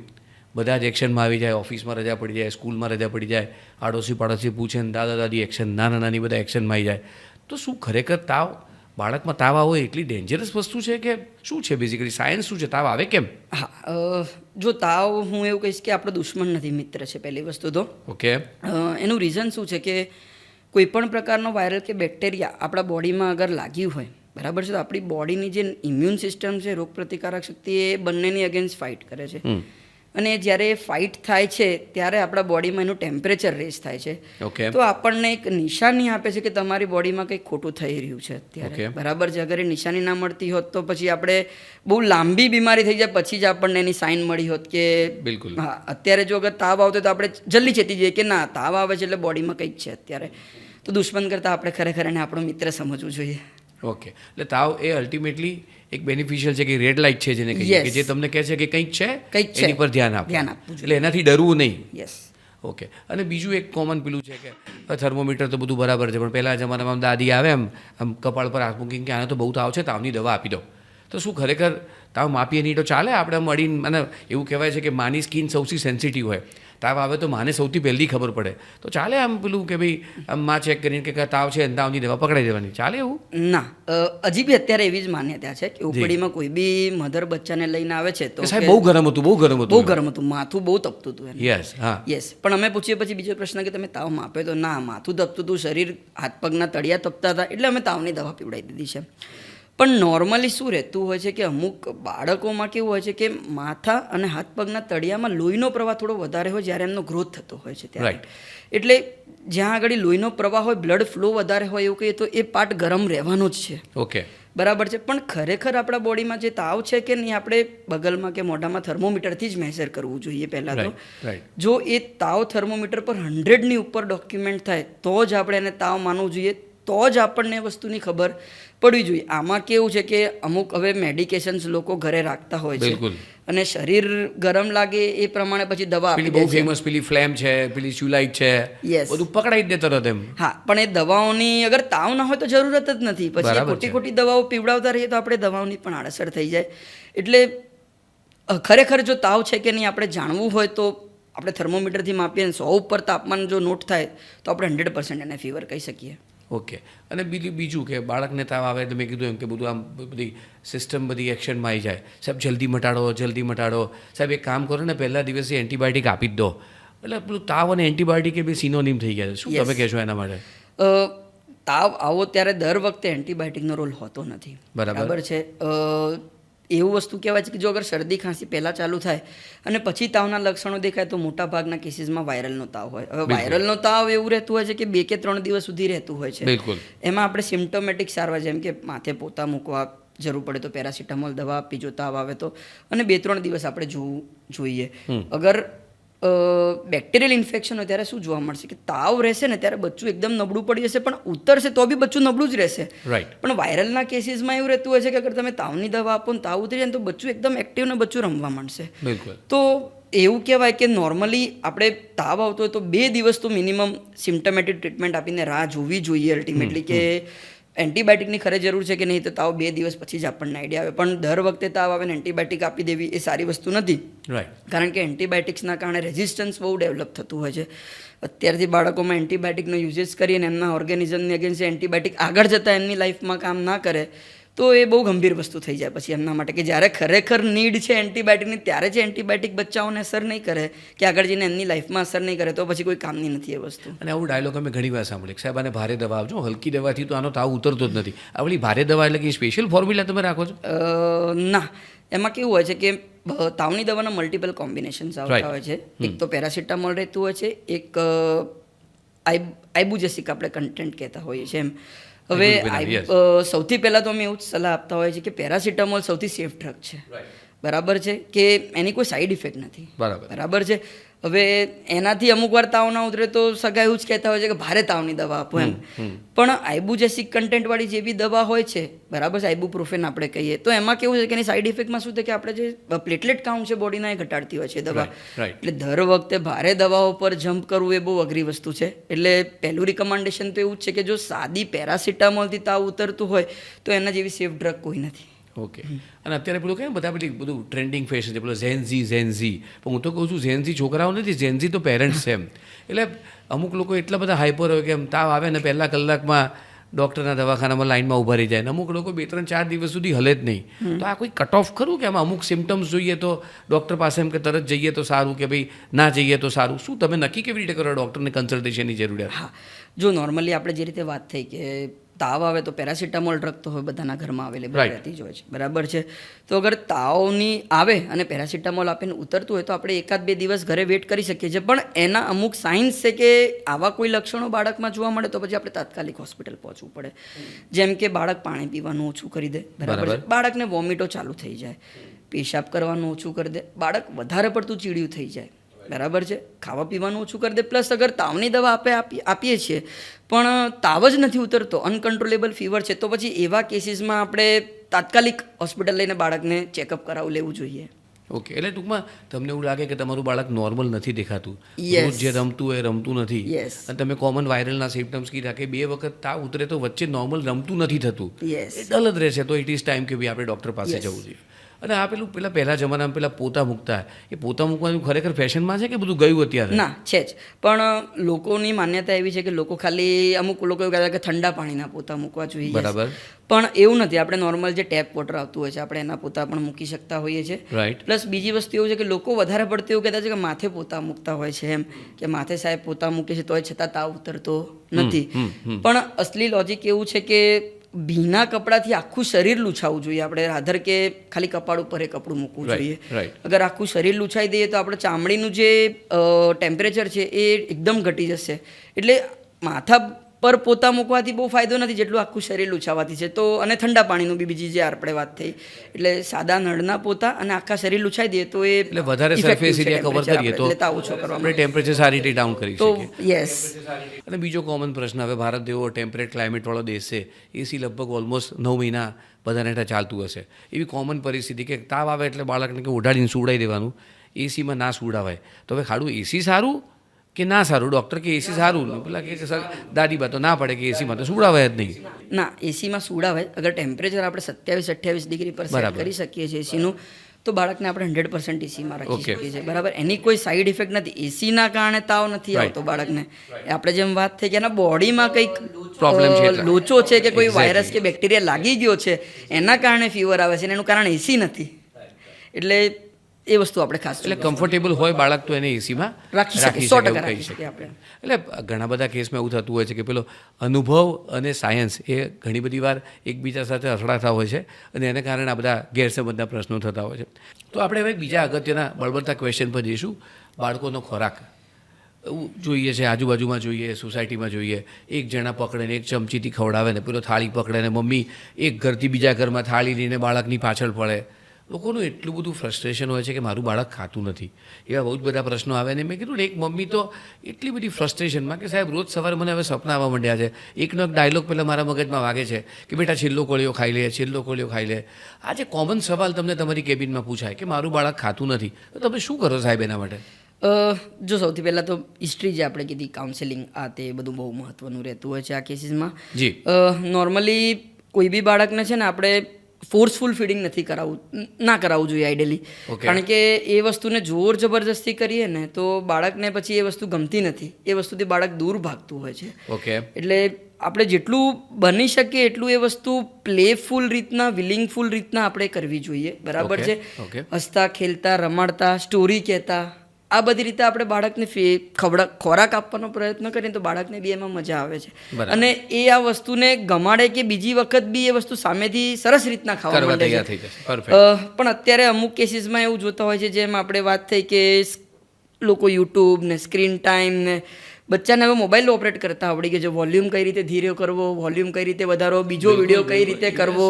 [SPEAKER 1] બધા જ એક્શનમાં આવી જાય, ઓફિસમાં રજા પડી જાય, સ્કૂલમાં રજા પડી જાય, આડોશી પાડોશી પૂછે ને દાદા દાદી એક્શન, નાના નાની બધા એક્શનમાં આવી જાય. તો શું ખરેખર તાવ બાળકમાં તાવ આવો એટલી ડેન્જરસ વસ્તુ છે કે શું છે? બેઝિકલી સાયન્સ શું છે? તાવ આવે કેમ?
[SPEAKER 2] હા, જો તાવ હું એવું કહીશ કે આપણો દુશ્મન નથી, મિત્ર છે પહેલી વસ્તુ તો.
[SPEAKER 1] ઓકે.
[SPEAKER 2] એનું રીઝન શું છે કે કોઈ પણ પ્રકારનો વાયરલ કે બેક્ટેરિયા આપણા બોડીમાં અગર લાગ્યું હોય, બરાબર છે, તો આપણી બોડીની જે ઇમ્યુન સિસ્ટમ છે, રોગ પ્રતિકારક શક્તિ, એ બંનેની અગેન્સ્ટ ફાઇટ કરે છે. અને જ્યારે ફાઇટ થાય છે ત્યારે આપણા બોડીમાં એનું ટેમ્પરેચર રેઝ થાય છે.
[SPEAKER 1] ઓકે.
[SPEAKER 2] તો આપણને એક નિશાની આપે છે કે તમારી બોડીમાં કંઈક ખોટું થઈ રહ્યું છે અત્યારે, બરાબર છે. અગર એ નિશાની ના મળતી હોત તો પછી આપણે બહુ લાંબી બીમારી થઈ જાય પછી જ આપણને એની સાઇન મળી હોત કે
[SPEAKER 1] બિલકુલ.
[SPEAKER 2] હા, અત્યારે જો અગર તાવ આવતો તો આપણે જલ્દી ચેતી જઈએ કે ના તાવ આવે છે એટલે બોડીમાં કંઈક છે અત્યારે. તો દુશ્મન કરતાં આપણે ખરેખર એને આપણો મિત્ર સમજવું જોઈએ.
[SPEAKER 1] ઓકે. એટલે તાવ એ અલ્ટિમેટલી એક બેનિફિશિયલ છે કે રેડ લાઇટ છે જેને કહીએ કે જે તમને કહે છે કે કંઈક છે, એની પર ધ્યાન આપવું. એટલે એનાથી ડરવું નહીં.
[SPEAKER 2] યસ.
[SPEAKER 1] ઓકે. અને બીજું એક કોમન પેલું છે કે થર્મોમીટર તો બધું બરાબર છે પણ પહેલાં જમાનામાં દાદી આવે આમ કપાળ પર હાથ મૂકીને કે આને તો બહુ તાવ છે, તાવની દવા આપી દો. તો શું ખરેખર તાવ માપીએ નહીં તો ચાલે? આપણે મળીને અને એવું કહેવાય છે કે માની સ્કિન સૌથી સેન્સિટિવ હોય, તાવ આવે તો માને સૌથી પહેલી ખબર પડે, તો ચાલે આમ પેલું કે ભાઈ આમ માં ચેક કરીને કે તાવ છે અને તાવની દવા પકડાઈ દેવાની, ચાલે એવું?
[SPEAKER 2] ના, હજી બી અત્યારે એવી જ માન્યતા છે કે ઉપડીમાં કોઈ બી મધર બચ્ચાને લઈને આવે છે તો
[SPEAKER 1] સાહેબ બહુ ગરમ હતું,
[SPEAKER 2] માથું બહુ તપતું હતું.
[SPEAKER 1] યસ. હા.
[SPEAKER 2] યસ. પણ અમે પૂછીએ પછી બીજો પ્રશ્ન કે તમે તાવ માપે તો ના, માથું તપતું હતું, શરીર હાથ પગના તળિયા તપતા હતા એટલે અમે તાવની દવા પીવડાવી દીધી છે. પણ નોર્મલી શું રહેતું હોય છે કે અમુક બાળકોમાં કેવું હોય છે કે માથા અને હાથ પગના તળિયામાં લોહીનો પ્રવાહ થોડો વધારે હોય જ્યારે એમનો ગ્રોથ થતો હોય છે ત્યારે. એટલે જ્યાં આગળ લોહીનો પ્રવાહ હોય, બ્લડ ફ્લો વધારે હોય એવું કહીએ તો એ પાર્ટ ગરમ રહેવાનો જ છે.
[SPEAKER 1] ઓકે.
[SPEAKER 2] બરાબર છે. પણ ખરેખર આપણા બોડીમાં જે તાવ છે કે નહીં, આપણે બગલમાં કે મોઢામાં થર્મોમીટરથી જ મેઝર કરવું જોઈએ પહેલાં તો. જો એ તાવ થર્મોમીટર પર 100ની ઉપર ડોક્યુમેન્ટ થાય તો જ આપણે એને તાવ માનવું જોઈએ, તો જ આપણને વસ્તુની ખબર પડવી જોઈએ. આમાં કેવું છે કે અમુક હવે મેડિકેશન્સ લોકો ઘરે રાખતા હોય છે અને શરીર ગરમ લાગે એ પ્રમાણે પછી દવા આપી દે છે.
[SPEAKER 1] બહુ ફેમસ પેલી ફ્લેમ છે, પેલી સ્યુલાઇટ છે, બધું પકડાઈ જ દે તરત એમ.
[SPEAKER 2] હા, પણ એ દવાઓની અગર તાવ ના હોય તો જરૂરત જ નથી. પછી ખોટી દવાઓ પીવડાવતા રહીએ તો આપણે દવાઓની પણ આડઅસર થઈ જાય. એટલે ખરેખર જો તાવ છે કે નહીં આપણે જાણવું હોય તો આપણે થર્મોમીટરથી માપીએ 100 ઉપર તાપમાન જો નોટ થાય તો આપણે 100% એને ફીવર કહી શકીએ.
[SPEAKER 1] ઓકે. અને બીજું કે બાળકને તાવ આવે તો મેં કીધું એમ કે બધું આમ બધી સિસ્ટમ બધી એક્શનમાં આવી જાય, સાહેબ જલ્દી મટાડો, સાહેબ એક કામ કરો ને પહેલા દિવસે એન્ટીબાયોટિક આપી જ દો. એટલે પેલું તાવ અને એન્ટીબાયોટિક એ બે સિનોનિમ થઈ ગયા છે. શું તમે કહેશો એના માટે?
[SPEAKER 2] તાવ આવો ત્યારે દર વખતે એન્ટીબાયોટિકનો રોલ હોતો નથી, બરાબર છે. એવું વસ્તુ કહેવાય છે કે જો અગર શરદી ખાંસી પહેલાં ચાલુ થાય અને પછી તાવના લક્ષણો દેખાય તો મોટા ભાગના કેસીસમાં વાયરલનો તાવ હોય. હવે વાયરલનો તાવ એવું રહેતું હોય છે કે 2 કે 3 દિવસ સુધી રહેતું હોય છે. એમાં આપણે સિમ્ટોમેટિક સારવાર જેમ કે માથે પોતા મૂકવા, જરૂર પડે તો પેરાસિટામોલ દવા આપી જો તાવ આવે તો, અને 2-3 દિવસ આપણે જોવું જોઈએ. અગર બેક્ટેરિયલ ઇન્ફેક્શન હોય ત્યારે શું જોવા મળશે કે તાવ રહેશે ને ત્યારે બચ્ચું એકદમ નબળું પડી જશે, પણ ઉતરશે તો બી બચ્ચું નબળું જ રહેશે. પણ વાયરલના કેસીસમાં એવું રહેતું હોય છે કે અગર તમે તાવની દવા આપો ને તાવ ઉતરી જાય તો બચ્ચું એકદમ એક્ટિવ ને બચ્ચું રમવા માંડશે. તો એવું કહેવાય કે નોર્મલી આપણે તાવ આવતો હોય તો 2 દિવસ તો મિનિમમ સિમ્ટમેટિક ટ્રીટમેન્ટ આપીને રાહ જોવી જોઈએ અલ્ટિમેટલી કે એન્ટીબાયોટિકની ખરે જરૂર છે કે નહીં. તો તાવ 2 દિવસ પછી જ આપણને આઈડિયા આવે. પણ દર વખતે તાવ આવે ને એન્ટીબાયોટિક આપી દેવી એ સારી વસ્તુ નથી. કારણ કે એન્ટીબાયોટિક્સના કારણે રેઝિસ્ટન્સ બહુ ડેવલપ થતું હોય છે. અત્યારથી બાળકોમાં એન્ટીબાયોટિકનો યુઝેસ કરીને એમના ઓર્ગેનિઝમની અગેન્સ્ટ એન્ટીબાયોટિક આગળ જતાં એમની લાઈફમાં કામ ના કરે તો એ બહુ ગંભીર વસ્તુ થઈ જાય પછી એમના માટે, કે જ્યારે ખરેખર નીડ છે એન્ટીબાયોટિકની ત્યારે જે એન્ટીબાયોટિક બચ્ચાઓને અસર નહીં કરે કે આગળ જઈને એમની લાઈફમાં અસર નહીં કરે તો પછી કોઈ કામની નથી એ વસ્તુ. અને
[SPEAKER 1] આવું ડાયલોગ અમે ઘણી વાર સાંભળ્યું, સાહેબ આને ભારે દવા આપજો, હલકી દવાથી તો આનો તાવ ઉતરતો જ નથી. આ પેલી ભારે દવા એટલે કે સ્પેશિયલ ફોર્મ્યુલા તમે રાખો છો?
[SPEAKER 2] ના, એમાં કેવું હોય છે કે તાવની દવાના મલ્ટિપલ કોમ્બિનેશન્સ આવતા હોય છે. એક તો પેરાસિટામોલ રહેતું હોય છે, એક આઇબુજેસિક આપણે કન્ટેન્ટ કહેતા હોઈએ છીએ એમ. હવે
[SPEAKER 1] Ibuprofen, yes.
[SPEAKER 2] સૌથી પહેલાં તો અમે એવું જ સલાહ આપતા હોઈએ છીએ કે પેરાસિટામોલ સૌથી સેફ ડ્રગ છે, બરાબર છે, કે એની કોઈ સાઈડ ઇફેક્ટ નથી, બરાબર છે. હવે એનાથી અમુક વાર તાવ ના ઉતરે તો સગા એવું જ કહેતા હોય છે કે ભારે તાવની દવા આપો એમ, પણ આઇબુજેસિક કન્ટેન્ટવાળી જે બી દવા હોય છે, બરાબર છે, આઇબુપ્રોફેન આપણે કહીએ, તો એમાં કેવું છે કે એની સાઈડ ઇફેક્ટમાં શું થાય કે આપણે જે પ્લેટલેટ કાઉન્ટ છે બોડીના એ ઘટાડતી હોય છે દવા, એટલે દર વખતે ભારે દવાઓ પર જમ્પ કરવું એ બહુ અઘરી વસ્તુ છે. એટલે પહેલું રિકમેન્ડેશન તો એવું જ છે કે જો સાદી પેરાસિટામોલથી તાવ ઉતરતું હોય તો એના જેવી સેફ ડ્રગ કોઈ નથી.
[SPEAKER 1] ઓકે. અને અત્યારે પેલું કહે બધા પેલી બધું ટ્રેન્ડિંગ ફેશન છે, પેલો ઝેન્ઝી, પણ હું તો કહું છું ઝેન્ઝી છોકરાઓ નથી, ઝેન્ઝી તો પેરેન્ટ્સ છે એમ. એટલે અમુક લોકો એટલા બધા હાઈપર હોય કે એમ તાવ આવે ને પહેલા કલાકમાં ડૉક્ટરના દવાખાનામાં લાઈનમાં ઊભા રહી જાય, ને અમુક લોકો 2-3-4 દિવસ સુધી હલે જ નહીં. તો આ કોઈ કટ ઓફ ખરું કે આમાં અમુક સિમ્ટમ્સ જોઈએ તો ડૉક્ટર પાસે એમ કે તરત જઈએ તો સારું, કે ભાઈ ના જઈએ તો સારું? શું તમે નક્કી કેવી રીતે કરો ડૉક્ટરને કન્સલ્ટેશનની જરૂરિયાત?
[SPEAKER 2] હા, જો નોર્મલી આપણે જે રીતે વાત થઈ કે તાવ આવે તો પેરાસિટામોલ ડ્રગ તો હવે બધાના ઘરમાં અવેલેબલ રહેતી જ હોય છે, બરાબર છે. તો અગર તાવની આવે અને પેરાસિટામોલ આપીને ઉતરતું હોય તો આપણે 1-2 દિવસ ઘરે વેઇટ કરી શકીએ છીએ, પણ એના અમુક સાઇન્સ છે કે આવા કોઈ લક્ષણો બાળકમાં જોવા મળે તો પછી આપણે તાત્કાલિક હોસ્પિટલ પહોંચવું પડે. જેમ કે બાળક પાણી પીવાનું ઓછું કરી દે, બરાબર છે, બાળકને વોમિટો ચાલુ થઈ જાય, પેશાબ કરવાનું ઓછું કરી દે, બાળક વધારે પડતું ચીડિયું થઈ જાય, બરાબર છે, ખાવા પીવાનું ઓછું કરી દે, પ્લસ અગર તાવની દવા આપીએ છીએ પણ તાવ જ નથી ઉતરતો, અનકન્ટ્રોલેબલ ફીવર છે, તો પછી એવા કેસીસમાં આપણે તાત્કાલિક હોસ્પિટલ લઈને બાળકને ચેકઅપ કરાવી લેવું જોઈએ.
[SPEAKER 1] ઓકે. એટલે ટૂંકમાં તમને એવું લાગે કે તમારું બાળક નોર્મલ નથી દેખાતું,
[SPEAKER 2] Yes.
[SPEAKER 1] જે રમતું હોય રમતું નથી,
[SPEAKER 2] Yes.
[SPEAKER 1] અને તમે કોમન વાયરલના સિમ્ટમ્સ કીધા કે 2 વખત તાવ ઉતરે તો વચ્ચે નોર્મલ રમતું નથી થતું,
[SPEAKER 2] Yes.
[SPEAKER 1] એ ડલ જ રહેશે, તો ઇટ ઇઝ ટાઈમ કે ભાઈ આપણે ડૉક્ટર પાસે જવું જોઈએ. અને આ પહેલા જમાનામાં પેલા પોતા મૂકતા, એ પોતા મૂકવાનું ખરેખર ફેશનમાં છે કે બધું ગયું અત્યારે?
[SPEAKER 2] ના, છે જ, પણ લોકોની માન્યતા એવી છે કે લોકો ખાલી અમુક લોકો એવું કહેતા કે ઠંડા પાણીના પોતા મૂકવા જોઈએ,
[SPEAKER 1] બરાબર,
[SPEAKER 2] પણ એવું નથી. આપણે નોર્મલ જે ટેપ વોટર આવતું હોય છે આપણે એના પોતા પણ મૂકી શકતા હોઈએ છીએ.
[SPEAKER 1] રાઈટ.
[SPEAKER 2] પ્લસ બીજી વસ્તુ એવું છે કે લોકો વધારે પડતું એવું કહેતા છે કે માથે પોતા મૂકતા હોય છે, એમ કે માથે સાહેબ પોતા મૂકે છે તોય છતાં તાવ ઉતરતો નથી, પણ અસલી લોજિક એવું છે કે ભીના કપડાથી આખું શરીર લૂછાવવું જોઈએ આપણે, રાધર કે ખાલી કપાળ ઉપર એ કપડું મૂકવું જોઈએ. અગર આખું શરીર લૂછાઈ દઈએ તો આપણે ચામડીનું જે ટેમ્પરેચર છે એ એકદમ ઘટી જશે, એટલે માથા પર પોતા મૂકવાથી બહુ ફાયદો નથી જેટલું આખું શરીર લૂછાવાથી છે. તો અને ઠંડા પાણીનું બી બીજી જે આપણે વાત થઈ, એટલે સાદા નળના પોતા અને આખા શરીર લૂછાઈ દઈએ તો એ
[SPEAKER 1] એટલે વધારે સરફેસ એરિયા કવર કરીએ તો
[SPEAKER 2] તાવ ઓછો કરવા
[SPEAKER 1] આપણે ટેમ્પરેચર સારી રીતે ડાઉન કરી
[SPEAKER 2] તો
[SPEAKER 1] શકીએ.
[SPEAKER 2] યસ.
[SPEAKER 1] અને બીજો કોમન પ્રશ્ન, હવે ભારત જેવો ટેમ્પરેટ ક્લાઇમેટવાળો દેશ છે, એસી લગભગ ઓલમોસ્ટ 9 મહિના બધાને હેઠળ ચાલતું હશે. એવી કોમન પરિસ્થિતિ કે તાવ આવે એટલે બાળકને કે ઓઢાડીને સુવડાવી દેવાનું, એસીમાં ના સુવડાવાય, તો હવે ખાડું એસી સારું કે ના સારું? ડૉક્ટર કે એસી સારું, પેલા કે સર દાદી બા તો ના પડે કે એસીમાં તો સુવડાવાય જ નહીં.
[SPEAKER 2] ના, એસીમાં સુવડાવાય. અગર ટેમ્પરેચર આપણે 27-28 ડિગ્રી પર સેટ કરી શકીએ છીએ એસીનું, તો બાળકને આપણે 100% એસીમાં રાખી શકીએ છીએ, બરાબર. એની કોઈ સાઈડ ઇફેક્ટ નથી, એસીના કારણે તાવ નથી આવતો બાળકને. આપણે જેમ વાત થઈ કે એના બોડીમાં કંઈક
[SPEAKER 1] પ્રોબ્લેમ છે,
[SPEAKER 2] લોચો છે કે કોઈ વાયરસ કે બેક્ટેરિયા લાગી ગયો છે એના કારણે ફીવર આવે છે, એનું કારણ એસી નથી. એટલે એ વસ્તુ આપણે ખાસ,
[SPEAKER 1] એટલે કમ્ફર્ટેબલ હોય બાળક તો એને એસીમાં
[SPEAKER 2] રાખી શકીએ, 100% રાખી શકીએ આપણે.
[SPEAKER 1] એટલે ઘણા બધા કેસમાં એવું થતું હોય છે કે પેલો અનુભવ અને સાયન્સ એ ઘણી બધી વાર એકબીજા સાથે અથડાતા હોય છે, અને એને કારણે આ બધા ગેરસમજના પ્રશ્નો થતા હોય છે. તો આપણે હવે બીજા અગત્યના બળબડતા ક્વેશ્ચન પર જઈશું. બાળકોનો ખોરાક જોઈએ છે, આજુબાજુમાં જોઈએ, સોસાયટીમાં જોઈએ, એક જણા પકડે ને એક ચમચીથી ખવડાવે ને પેલો થાળી પકડે ને મમ્મી એક ઘરથી બીજા ઘરમાં થાળી લઈને બાળકની પાછળ પડે. લોકોનું એટલું બધું ફ્રસ્ટ્રેશન હોય છે કે મારું બાળક ખાતું નથી, એવા બહુ જ બધા પ્રશ્નો આવે. ને મેં કીધું ને એક મમ્મી તો એટલી બધી ફ્રસ્ટ્રેશનમાં કે સાહેબ રોજ સવારે મને હવે સપના આવવા માંડ્યા છે, એકનો એક ડાયલોગ પહેલાં મારા મગજમાં વાગે છે કે બેટા છેલ્લો કોળિયો ખાઈ લે, છેલ્લો કોળિયો ખાઈ લે. આ જે કોમન સવાલ તમને તમારી કેબિનમાં પૂછાય કે મારું બાળક ખાતું નથી, તો તમે શું કરો સાહેબ એના માટે?
[SPEAKER 2] જો સૌથી પહેલાં તો હિસ્ટ્રી જે આપણે કીધી, કાઉન્સેલિંગ, આ તે બધું બહુ મહત્ત્વનું રહેતું હોય છે આ કેસીસમાં.
[SPEAKER 1] જી.
[SPEAKER 2] નોર્મલી કોઈ બી બાળકને છે ને આપણે ફોર્સફુલ ફીડિંગ નથી ના કરાવવું જોઈએ આઈડિયલી, કારણ કે એ વસ્તુને જોર જબરજસ્તી કરીએ ને તો બાળકને પછી એ વસ્તુ ગમતી નથી, એ વસ્તુથી બાળક દૂર ભાગતું હોય છે.
[SPEAKER 1] ઓકે.
[SPEAKER 2] એટલે આપણે જેટલું બની શકે એટલું એ વસ્તુ પ્લેફુલ રીતના, વિલિંગફુલ રીતના આપણે કરવી જોઈએ, બરાબર છે. હસતા ખેલતા રમાડતા, સ્ટોરી કહેતા, આ બધી રીતે આપણે બાળકને ખોરાક આપવાનો પ્રયત્ન કરીએ તો બાળકને બી એમાં મજા આવે છે, અને એ આ વસ્તુને ગમાડે કે બીજી વખત બી એ વસ્તુ સામેથી સરસ રીતના ખાવા માંડે છે. પણ અત્યારે અમુક કેસીસમાં એવું જોતા હોય છે, જેમ આપણે વાત થઈ કે લોકો યુટ્યુબ ને સ્ક્રીન ટાઈમ ને બચ્ચાને હવે મોબાઈલ ઓપરેટ કરતા આવડી ગયો છે, વોલ્યુમ કઈ રીતે ધીરે કરવો, વોલ્યુમ કઈ રીતે વધારવો, બીજો વિડીયો કઈ રીતે કરવો,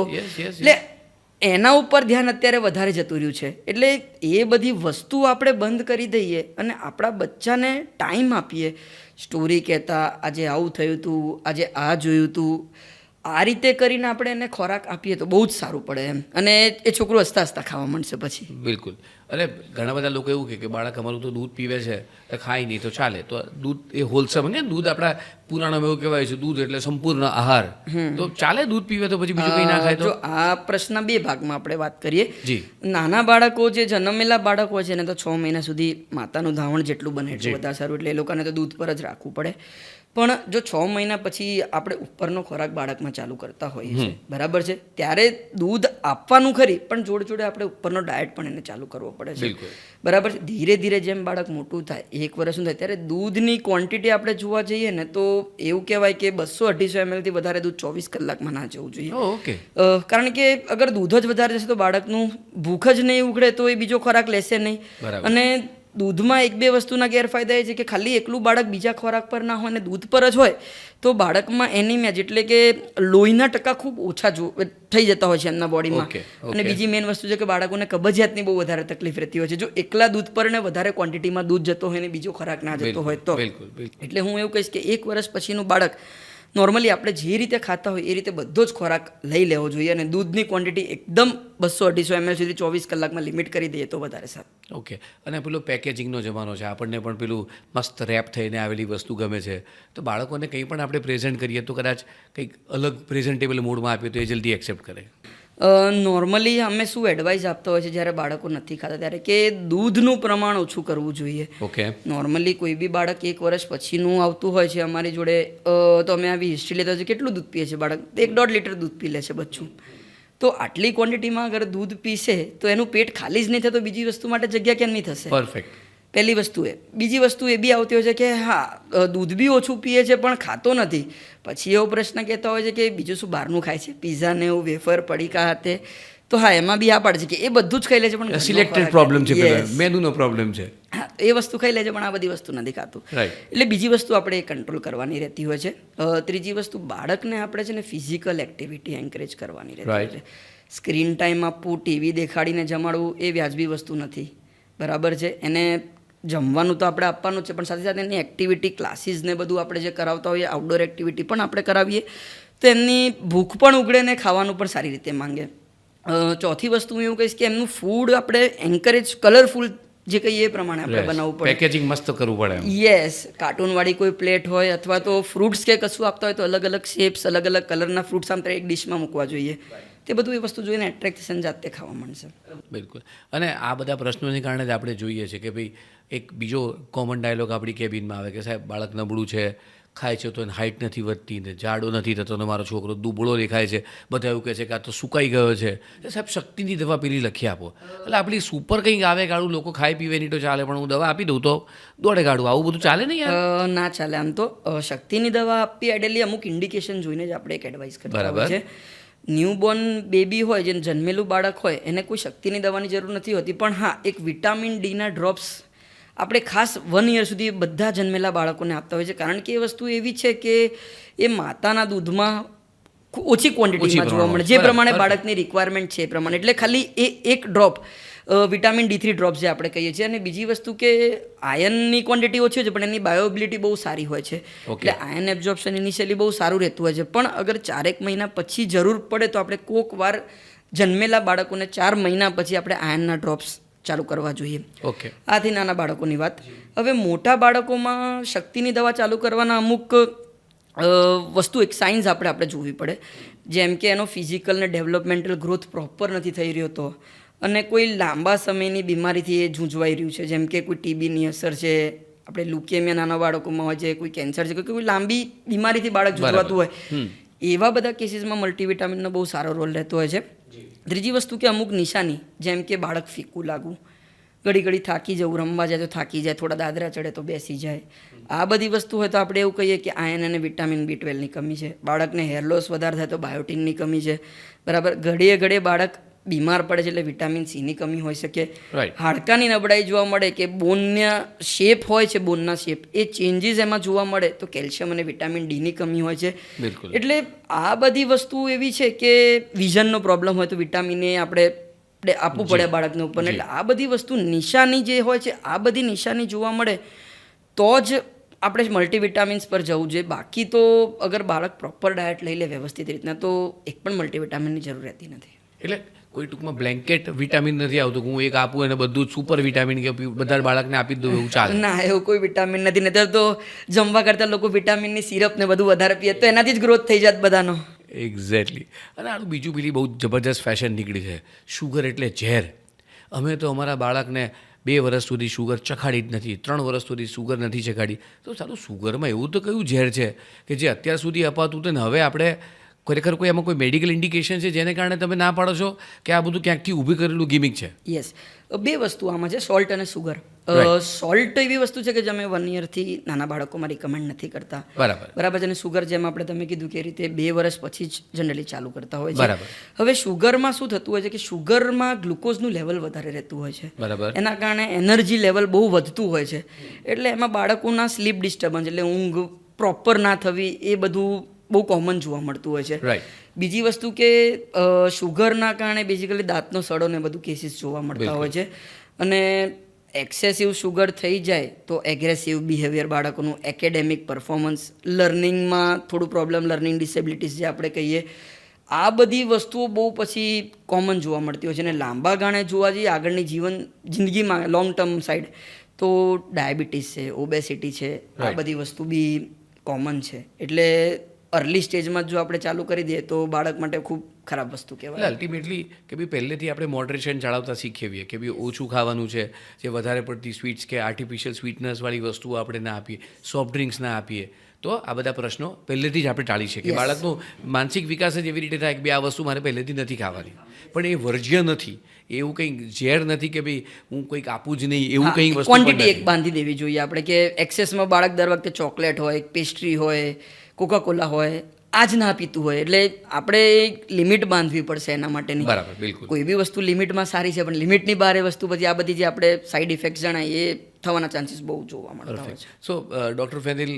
[SPEAKER 2] એટલે એના ઉપર ધ્યાન અત્યારે વધારે જતું રહ્યું છે. એટલે એ બધી વસ્તુ આપણે બંધ કરી દઈએ અને આપણા બચ્ચાને ટાઈમ આપીએ, સ્ટોરી કહેતા, આજે આવું થયું હતું, આજે આ જોયું હતું, આ રીતે કરીને આપણે એને ખોરાક આપીએ તો બહુ જ સારું પડે એમ, અને એ છોકરું હસતા હસતા ખાવા માંડશે પછી.
[SPEAKER 1] બિલકુલ. અને ઘણા બધા લોકો એવું કહે કે બાળક અમારું તો દૂધ પીવે છે તો ખાય નહીં તો ચાલે, તો દૂધ એ હોલસમ ને, દૂધ આપણા પુરાણમાં એવું કહેવાય છે દૂધ એટલે સંપૂર્ણ આહાર, તો ચાલે દૂધ પીવે તો પછી બીજું કંઈ ના ખાય તો?
[SPEAKER 2] જો આ પ્રશ્ન બે ભાગમાં આપણે વાત કરીએ.
[SPEAKER 1] જી.
[SPEAKER 2] નાના બાળકો જે જન્મેલા બાળકો છે ને, તો 6 મહિના સુધી માતાનું ધાવણ જેટલું બને એટલું વધારે સારું, એટલે એ લોકોને તો દૂધ પર જ રાખવું પડે. પણ જો 6 મહિના પછી આપણે ઉપરનો ખોરાક બાળકમાં ચાલુ કરતા હોઈએ છીએ, બરાબર છે, ત્યારે દૂધ આપવાનું ખરી, પણ જોડે જોડે આપણે ઉપરનો ડાયટ પણ એને ચાલુ કરવો પડે છે, બરાબર છે. ધીરે ધીરે જેમ બાળક મોટું થાય, 1 વર્ષનું થાય, ત્યારે દૂધની ક્વોન્ટિટી આપણે જોવા જઈએ ને તો એવું કહેવાય કે 200-250 ml થી વધારે દૂધ 24 કલાકમાં ના જવું જોઈએ.
[SPEAKER 1] ઓકે.
[SPEAKER 2] કારણ કે અગર દૂધ જ વધારે જશે તો બાળકનું ભૂખ જ નહીં ઉઘડે તો એ બીજો ખોરાક લેશે નહીં. અને દૂધમાં 1-2 વસ્તુના ગેરફાયદા એ છે કે ખાલી એકલું બાળક બીજા ખોરાક પર ના હોય અને દૂધ પર જ હોય તો બાળકમાં એનિમિયા, એટલે કે લોહીના ટકા ખૂબ ઓછા થઈ જતા હોય છે એમના બોડીમાં. અને બીજી મેઇન વસ્તુ છે કે બાળકોને કબજિયાતની બહુ વધારે તકલીફ રહેતી હોય છે જો એકલા દૂધ પર ને વધારે ક્વોન્ટિટીમાં દૂધ જતો હોય ને બીજો ખોરાક ના જતો હોય તો. એટલે હું એવું કહીશ કે 1 વર્ષ પછીનું બાળક નોર્મલી આપણે જે રીતે ખાતા હોય એ રીતે બધો જ ખોરાક લઈ લેવો જોઈએ, અને દૂધની ક્વોન્ટિટી એકદમ 200-250 ml સુધી 24 કલાકમાં લિમિટ કરી દઈએ તો વધારે સારું.
[SPEAKER 1] ઓકે. અને પેલો પેકેજિંગનો જમાનો છે, આપણને પણ પેલું મસ્ત રેપ થઈને આવેલી વસ્તુ ગમે છે, તો બાળકોને કંઈ પણ આપણે પ્રેઝન્ટ કરીએ તો કદાચ કંઈક અલગ પ્રેઝન્ટેબલ મૂડમાં આપીએ તો એ જલ્દી એક્સેપ્ટ કરે.
[SPEAKER 2] નોર્મલી અમે શું એડવાઇસ આપતા હોય છે જ્યારે બાળકો નથી ખાતા ત્યારે, કે દૂધનું પ્રમાણ ઓછું કરવું જોઈએ.
[SPEAKER 1] ઓકે.
[SPEAKER 2] નોર્મલી કોઈ બી બાળક 1 વર્ષ પછીનું આવતું હોય છે અમારી જોડે, તો અમે આવી હિસ્ટ્રી લેતા હોય છે કેટલું દૂધ પીએ છે બાળક, 1-1.5 લીટર દૂધ પી લે છે બચ્ચું. તો આટલી ક્વોન્ટિટીમાં અગર દૂધ પીશે તો એનું પેટ ખાલી જ નહીં થતું, બીજી વસ્તુ માટે જગ્યા કેમ નહીં થશે?
[SPEAKER 1] પરફેક્ટ.
[SPEAKER 2] પહેલી વસ્તુ એ. બીજી વસ્તુ એ બી આવતી હોય છે કે હા દૂધ બી ઓછું પીએ છે પણ ખાતો નથી, પછી એવો પ્રશ્ન કહેતા હોય છે કે બીજું શું બહારનું ખાય છે, પીઝા ને એવું, વેફર, પડીકા હાથે, તો હા એમાં બી આ પાડે છે કે એ બધું જ ખાઈ લે છે પણ
[SPEAKER 1] સિલેક્ટેડ પ્રોબ્લેમ છે, મેનુનો પ્રોબ્લેમ છે.
[SPEAKER 2] હા, એ વસ્તુ ખાઈ લે છે પણ આ બધી વસ્તુ નથી ખાતું. એટલે બીજી વસ્તુ આપણે કંટ્રોલ કરવાની રહેતી હોય છે. ત્રીજી વસ્તુ, બાળકને આપણે છે ને ફિઝિકલ એક્ટિવિટી એન્કરેજ કરવાની રહેતી હોય છે. સ્ક્રીન ટાઈમ આપવું, ટીવી દેખાડીને જમાડવું એ વ્યાજબી વસ્તુ નથી, બરાબર છે. એને જમવાનું તો આપણે આપવાનું જ છે પણ સાથે સાથે એની એક્ટિવિટી ક્લાસીસ ને બધું આપણે જે કરાવતા હોઈએ, આઉટડોર એક્ટિવિટી પણ આપણે કરાવીએ તો એમની ભૂખ પણ ઉગડે ને ખાવાનું પણ સારી રીતે માંગે. ચોથી વસ્તુ હું એવું કહીશ કે એમનું ફૂડ આપણે એન્કરેજ કલરફુલ જે કહીએ એ પ્રમાણે આપણે બનાવવું પડે,
[SPEAKER 1] પેકેજિંગ મસ્ત કરવું પડે.
[SPEAKER 2] યસ. કાર્ટૂનવાળી કોઈ પ્લેટ હોય અથવા તો ફ્રૂટ્સ કે કશું આપતા હોય તો અલગ અલગ શેપ્સ, અલગ અલગ કલરના ફ્રૂટ્સ આમ એક ડિશમાં મૂકવા જોઈએ. તે બધું એ વસ્તુ જોઈને એટ્રેક્શન જાતે ખાવા માંડશે.
[SPEAKER 1] બિલકુલ. અને આ બધા પ્રશ્નોને કારણે જ આપણે જોઈએ છે કે ભાઈ એક બીજો કોમન ડાયલોગ આપણી કેબિનમાં આવે કે સાહેબ બાળક નબળું છે, ખાય છે તો એને હાઇટ નથી વધતી ને જાડો નથી થતો ને મારો છોકરો દુબળો દેખાય છે, બધા એવું કહે છે કે આ તો સુકાઈ ગયો છે, સાહેબ શક્તિની દવા પેલી લખી આપો. એટલે આપણી સુપર કંઈક આવે ગાડું, લોકો ખાઈ પીવે નહીં તો ચાલે પણ હું દવા આપી દઉં તો દોડે ગાડું, આવું બધું ચાલે નહીં યાર?
[SPEAKER 2] ના ચાલે. આમ તો શક્તિની દવા આપવી આઈડિયલી અમુક ઇન્ડિકેશન જોઈને જ આપણે એક એડવાઇસ કરતા હોય છે. ન્યૂબોર્ન બેબી હોય, જે જન્મેલું બાળક હોય, એને કોઈ શક્તિની દવાની જરૂર નથી હોતી, પણ હા એક વિટામિન ડીના ડ્રોપ્સ આપણે ખાસ 1 યર સુધી બધા જન્મેલા બાળકોને આપતા હોય છે, કારણ કે એ વસ્તુ એવી છે કે એ માતાના દૂધમાં ઓછી ક્વોન્ટિટીમાં જોવા મળે, જે પ્રમાણે બાળકની રિક્વાયરમેન્ટ છે એ પ્રમાણે. એટલે ખાલી એ એક ડ્રોપ વિટામિન D3 ડ્રોપ્સ જે આપણે કહીએ છીએ. અને બીજી વસ્તુ કે આયનની ક્વોન્ટિટી ઓછી હોય છે પણ એની બાયોએબિલિટી બહુ સારી હોય છે, એટલે આયન એબ્ઝોર્પ્શન ઇનિશિયલી બહુ સારું રહેતું હોય છે. પણ અગર 4 મહિના પછી જરૂર પડે તો આપણે કોક વાર જન્મેલા બાળકોને 4 મહિના પછી આપણે આયનના ડ્રોપ્સ ચાલુ કરવા જોઈએ.
[SPEAKER 1] ઓકે.
[SPEAKER 2] આથી નાના બાળકોની વાત. હવે મોટા બાળકોમાં શક્તિની દવા ચાલુ કરવાના અમુક વસ્તુ, એક સાયન્સ આપણે જોવી પડે, જેમ કે એનો ફિઝિકલ ને ડેવલપમેન્ટલ ગ્રોથ પ્રોપર નથી થઈ રહ્યો તો, અને કોઈ લાંબા સમયની બીમારીથી એ ઝૂંઝવાઈ રહ્યું છે, જેમ કે કોઈ ટીબીની અસર છે, આપણે લ્યુકેમિયા નાના બાળકોમાં હોય છે, કોઈ કેન્સર છે, કોઈ લાંબી બીમારીથી બાળક ઝૂંઝવાતું હોય, એવા બધા કેસીસમાં મલ્ટીવિટામિનનો બહુ સારો રોલ રહેતો હોય છે. ત્રીજી વસ્તુ કે અમુક નિશાની, જેમ કે બાળક ફીકું લાગવું, ઘડી ઘડી થાકી જવું, રમવા જાય તો થાકી જાય, થોડા દાદરા ચડે તો બેસી જાય, આ બધી વસ્તુ હોય તો આપણે એવું કહીએ કે આયન અને વિટામિન B12ની કમી છે. બાળકને હેર લોસ વધારે થાય તો બાયોટીનની કમી છે, બરાબર. ઘડીએ ઘડીએ બાળક બીમાર પડે છે એટલે વિટામિન સીની કમી હોઈ શકે,
[SPEAKER 1] Right.
[SPEAKER 2] હાડકાની નબળાઈ જોવા મળે કે બોનના શેપ હોય છે, બોનના શેપ એ ચેન્જીસ એમાં જોવા મળે તો કેલ્શિયમ અને વિટામિન ડીની કમી હોય છે.
[SPEAKER 1] બિલકુલ.
[SPEAKER 2] એટલે આ બધી વસ્તુ એવી છે કે વિઝનનો પ્રોબ્લેમ હોય તો વિટામિન એ આપણે આપવું પડે બાળકને ઉપર. એટલે આ બધી વસ્તુ નિશાની જે હોય છે, આ બધી નિશાની જોવા મળે તો જ આપણે મલ્ટીવિટામિન્સ પર જવું જોઈએ. બાકી તો અગર બાળક પ્રોપર ડાયટ લઈ લે વ્યવસ્થિત રીતના તો એક પણ મલ્ટીવિટામિનની જરૂર રહેતી નથી.
[SPEAKER 1] એટલે કોઈ ટૂંકમાં બ્લેન્કેટ વિટામિન નથી આવતું કે હું એક આપું અને બધું જ સુપર વિટામિન કે બધા બાળકને આપી જ દઉં એવું ચાલે?
[SPEAKER 2] ના, એવું કોઈ વિટામિન નથી. નહીતર તો જમવા કરતાં લોકો વિટામિનની સિરપ ને બધું વધારે પીએ તો એનાથી જ ગ્રોથ થઈ જાત બધાનો.
[SPEAKER 1] એક્ઝેક્ટલી. અને આનું બીજું પેલી બહુ જબરજસ્ત ફેશન નીકળી છે, શુગર એટલે ઝેર. અમે તો અમારા બાળકને 2 વર્ષ સુધી શુગર ચખાડી જ નથી, 3 વર્ષ સુધી શુગર નથી ચખાડી. તો સારું, શુગરમાં એવું તો કયું ઝેર છે કે જે અત્યાર સુધી અપાતું હતું ને હવે આપણે ખરેખર કોઈ એમાં કોઈ મેડિકલ ઇન્ડિકેશન છે જેને કારણે તમે ના પાડો છો કે આ બધું ક્યાંકથી ઊભી કરેલું ગિમિક છે?
[SPEAKER 2] યસ, 2 વસ્તુ આમાં છે, સોલ્ટ અને સુગર. સોલ્ટ એવી વસ્તુ છે કે જે અમે 1 યરથી નાના બાળકોમાં રિકમેન્ડ નથી કરતા. બરાબર છે. અને સુગર જેમ આપણે તમે કીધું કે રીતે 2 વર્ષ પછી જ જનરલી ચાલુ કરતા હોય છે.
[SPEAKER 1] બરાબર.
[SPEAKER 2] હવે શુગરમાં શું થતું હોય છે કે શુગરમાં ગ્લુકોઝનું લેવલ વધારે રહેતું હોય છે.
[SPEAKER 1] બરાબર.
[SPEAKER 2] એના કારણે એનર્જી લેવલ બહુ વધતું હોય છે. એટલે એમાં બાળકોના સ્લીપ ડિસ્ટર્બન્સ એટલે ઊંઘ પ્રોપર ના થવી એ બધું બહુ કોમન જોવા મળતું હોય છે.
[SPEAKER 1] રાઈટ.
[SPEAKER 2] બીજી વસ્તુ કે શુગરના કારણે બેઝિકલી દાંતનો સડો ને બધું કેસીસ જોવા મળતા હોય છે. અને એક્સેસિવ શુગર થઈ જાય તો એગ્રેસિવ બિહેવિયર બાળકોનું, એકેડેમિક પરફોર્મન્સ, લર્નિંગમાં થોડું પ્રોબ્લેમ, લર્નિંગ ડિસેબિલિટીઝ જે આપણે કહીએ, આ બધી વસ્તુઓ બહુ પછી કોમન જોવા મળતી હોય છે. અને લાંબા ગાળે જોવા જઈએ આગળની જિંદગીમાં લોંગ ટર્મ સાઈડ તો ડાયાબિટીસ છે, ઓબેસિટી છે, આ બધી વસ્તુ બી કોમન છે. એટલે અર્લી સ્ટેજમાં જો આપણે ચાલુ કરી દઈએ તો બાળક માટે ખૂબ ખરાબ વસ્તુ કહેવાય.
[SPEAKER 1] એટલે અલ્ટિમેટલી કે ભાઈ પહેલેથી આપણે મોડરેશન જાળવતા શીખીએ કે ભાઈ ઓછું ખાવાનું છે, જે વધારે પડતી સ્વીટ્સ કે આર્ટિફિશિયલ સ્વીટનેસવાળી વસ્તુઓ આપણે ના આપીએ, સોફ્ટ ડ્રિંક્સ ના આપીએ, તો આ બધા પ્રશ્નો પહેલેથી જ આપણે ટાળી શકીએ. બાળકનો માનસિક વિકાસ જ એવી રીતે થાય કે ભાઈ આ વસ્તુ મારે પહેલેથી નથી ખાવાની. પણ એ વર્જ્ય નથી, એવું કંઈક ઝેર નથી કે ભાઈ હું કંઈક આપું જ નહીં, એવું કંઈ વસ્તુ
[SPEAKER 2] ક્વોન્ટિટી એક બાંધી દેવી જોઈએ આપણે કે એક્સેસમાં બાળક દર વખતે ચોકલેટ હોય, પેસ્ટ્રી હોય, કોકાકોલા હોય, આ જ ના પીતું હોય. એટલે આપણે લિમિટ બાંધવી પડશે એના માટેની.
[SPEAKER 1] બરાબર, બિલકુલ.
[SPEAKER 2] કોઈ બી વસ્તુ લિમિટમાં સારી છે પણ લિમિટની બહાર એ વસ્તુ પછી આ બધી જે આપણે સાઈડ ઇફેક્ટ જણાય એ થવાના ચાન્સીસ બહુ જોવા મળતા હોય છે.
[SPEAKER 1] સો ડૉક્ટર ફેનિલ,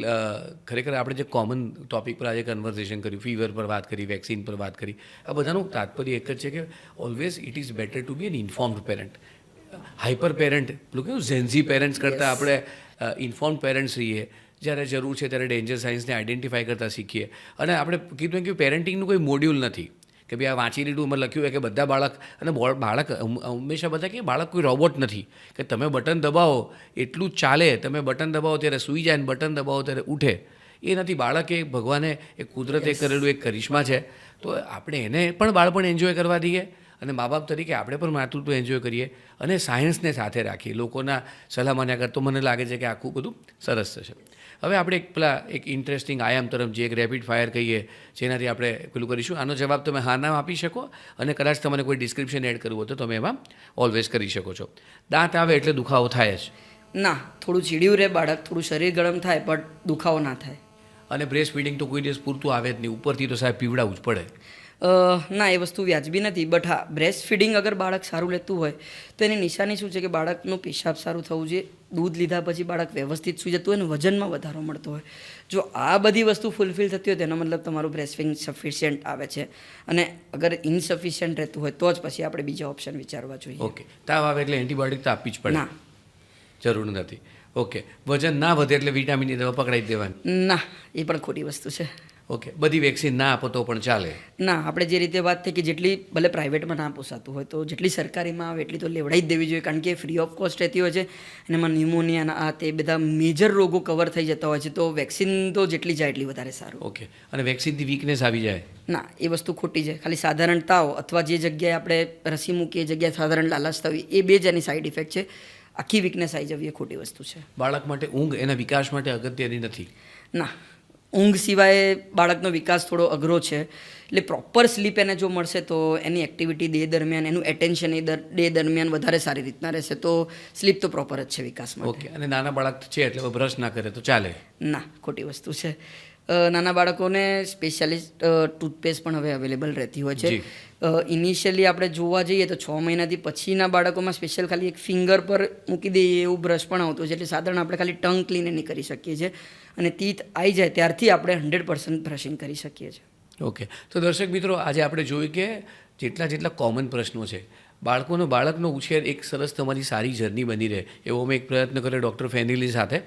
[SPEAKER 1] ખરેખર આપણે જે કોમન ટોપિક પર આજે કન્વર્સેશન કર્યું, ફીવર પર વાત કરી, વેક્સિન પર વાત કરી, આ બધાનું તાત્પર્ય એક જ છે કે always it is better to be an informed parent. Hyper parent, પેલું કેવું ઝેન્ઝી પેરેન્ટ્સ કરતાં આપણે ઇન્ફોર્મ્ડ પેરેન્ટ્સ રહીએ. જ્યારે જરૂર છે ત્યારે ડેન્જર સાઇન્સને આઈડેન્ટિફાઈ કરતાં શીખીએ. અને આપણે કીધું કે પેરેન્ટિંગનું કોઈ મોડ્યુલ નથી કે ભાઈ આ વાંચી લીધું, એમાં લખ્યું હોય કે બધા બાળક, અને બાળક હંમેશા બધા કે બાળક કોઈ રોબોટ નથી કે તમે બટન દબાવો એટલું જ ચાલે, તમે બટન દબાવો ત્યારે સૂઈ જાય ને બટન દબાવો ત્યારે ઉઠે. એ નથી. બાળક એ ભગવાને એ કુદરતે કરેલું એક કરિશ્મા છે. તો આપણે એને પણ બાળપણ એન્જોય કરવા દઈએ અને મા બાપ તરીકે આપણે પણ માતૃત્વ એન્જોય કરીએ અને સાયન્સને સાથે રાખીએ. લોકોના સલાહ માન્યા કરતાં મને લાગે છે કે આખું બધું સરસ થશે. હવે આપણે એક ઇન્ટરેસ્ટિંગ આયામ તરફ જે એક રેપિડ ફાયર કહીએ જેનાથી આપણે પેલું કરીશું. આનો જવાબ તમે હા ના આપી શકો અને કદાચ તમારે કોઈ ડિસ્ક્રિપ્શન એડ કરવું હોય તો તમે એમાં ઓલવેઝ કરી શકો છો. દાંત આવે એટલે દુખાવો થાય જ?
[SPEAKER 2] ના, થોડું ચીડિયું રહે બાળક, થોડું શરીર ગરમ થાય પણ દુખાવો ના થાય.
[SPEAKER 1] અને બ્રેસ્ટ ફીડિંગ તો કોઈ દિવસ પૂરતું આવે જ નહીં, ઉપરથી તો સાહેબ પીવડાવવું જ પડે.
[SPEAKER 2] ના, એ વસ્તુ વ્યાજબી નથી. બટ હા, બ્રેસ્ટ ફીડિંગ અગર બાળક સારું લેતું હોય તો એની નિશાની શું છે કે બાળકનું પેશાબ સારું થવું જોઈએ, દૂધ લીધા પછી બાળક વ્યવસ્થિત સૂઈ જતું હોય અને વજનમાં વધારો મળતો હોય. જો આ બધી વસ્તુ ફૂલફિલ થતી હોય તેનો મતલબ તમારું બ્રેસ્ટ ફીડિંગ સફિશિયન્ટ આવે છે. અને અગર ઇનસફિશિયન્ટ રહેતું હોય તો જ પછી આપણે બીજા ઓપ્શન વિચારવા જોઈએ.
[SPEAKER 1] ઓકે. તાવ આવે એટલે એન્ટીબાયોટિક તો આપવી જ પડે?
[SPEAKER 2] ના,
[SPEAKER 1] જરૂર નથી. ઓકે. વજન ના વધે એટલે વિટામિનની દવા પકડાઈ દેવાની?
[SPEAKER 2] ના, એ પણ ખોટી વસ્તુ છે.
[SPEAKER 1] ઓકે. બધી વેક્સિન ના આપો તો પણ ચાલે?
[SPEAKER 2] ના, આપણે જે રીતે વાત થઈ કે જેટલી ભલે પ્રાઇવેટમાં ના પોસાતું હોય તો જેટલી સરકારીમાં આવે એટલી તો લેવડાવી જ દેવી જોઈએ, કારણ કે ફ્રી ઓફ કોસ્ટ રહેતી હોય છે અને એમાં ન્યુમોનિયાના આ તે બધા મેજર રોગો કવર થઈ જતા હોય છે. તો વેક્સિન તો જેટલી જાય એટલી વધારે સારું.
[SPEAKER 1] ઓકે. અને વેક્સિનથી વીકનેસ આવી જાય?
[SPEAKER 2] ના, એ વસ્તુ ખોટી છે. ખાલી સાધારણ તાવ અથવા જે જગ્યાએ આપણે રસી મૂકીએ એ જગ્યાએ સાધારણ લાલાશ થવી, એ બે જ એની સાઈડ ઇફેક્ટ છે. આખી વીકનેસ આવી જવી એ ખોટી વસ્તુ છે.
[SPEAKER 1] બાળક માટે ઊંઘ એના વિકાસ માટે અગત્યની નથી?
[SPEAKER 2] ના, ઊંઘ સિવાય બાળકનો વિકાસ થોડો અઘરો છે. એટલે પ્રોપર સ્લીપ એને જો મળશે તો એની એક્ટિવિટી ડે દરમિયાન, એનું એટેન્શન એ ડે દરમિયાન વધારે સારી રીતના રહેશે. તો સ્લીપ તો પ્રોપર જ છે વિકાસ માટે.
[SPEAKER 1] ઓકે. અને નાના બાળક છે એટલે બ્રશ ના કરે તો ચાલે?
[SPEAKER 2] ના, ખોટી વસ્તુ છે. નાના બાળકોને સ્પેશિયાલિસ્ટ ટૂથપેસ્ટ પણ હવે અવેલેબલ રહેતી હોય છે.
[SPEAKER 1] જી.
[SPEAKER 2] ઇનિશિયલી આપણે જોવા જઈએ તો 6 મહિનાથી પછીના બાળકોમાં સ્પેશિયલ ખાલી એક ફિંગર પર મૂકી દઈએ એવું બ્રશ પણ આવતું છે, એટલે સાધારણ આપણે ખાલી ટંગ ક્લીન એની કરી શકીએ છીએ અને તીત આવી જાય ત્યારથી આપણે 100% બ્રશિંગ કરી શકીએ છીએ.
[SPEAKER 1] ઓકે, તો દર્શક મિત્રો, આજે આપણે જોયું કે જેટલા કોમન પ્રશ્નો છે, બાળકનો ઉછેર એક સરસ તમારી સારી જર્ની બની રહે એવો અમે એક પ્રયત્ન કર્યો ડૉક્ટર ફેનિલી સાથે.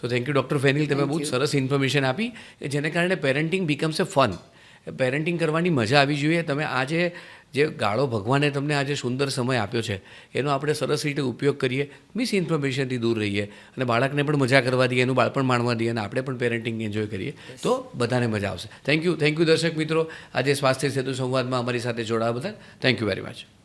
[SPEAKER 1] So thank you doctor Fenil, તમે બહુ સરસ ઇન્ફોર્મેશન આપી કે જેને કારણે પેરેન્ટિંગ બીકમ્સ એ ફન. પેરેન્ટિંગ કરવાની મજા આવી જોઈએ. તમે આજે જે ગાળો ભગવાને તમને આજે સુંદર સમય આપ્યો છે એનો આપણે સરસ રીતે ઉપયોગ કરીએ, મિસ ઇન્ફોર્મેશનથી દૂર રહીએ અને બાળકને પણ મજા કરવા દઈએ, એનું બાળપણ માણવા દઈએ અને આપણે પણ પેરેન્ટિંગ એન્જોય કરીએ તો બધાને મજા આવશે. થેન્ક યુ દર્શક મિત્રો, આજે સ્વાસ્થ્ય સેતુ સંવાદમાં અમારી સાથે જોડાવા બદલ થેન્ક યુ વેરી મચ.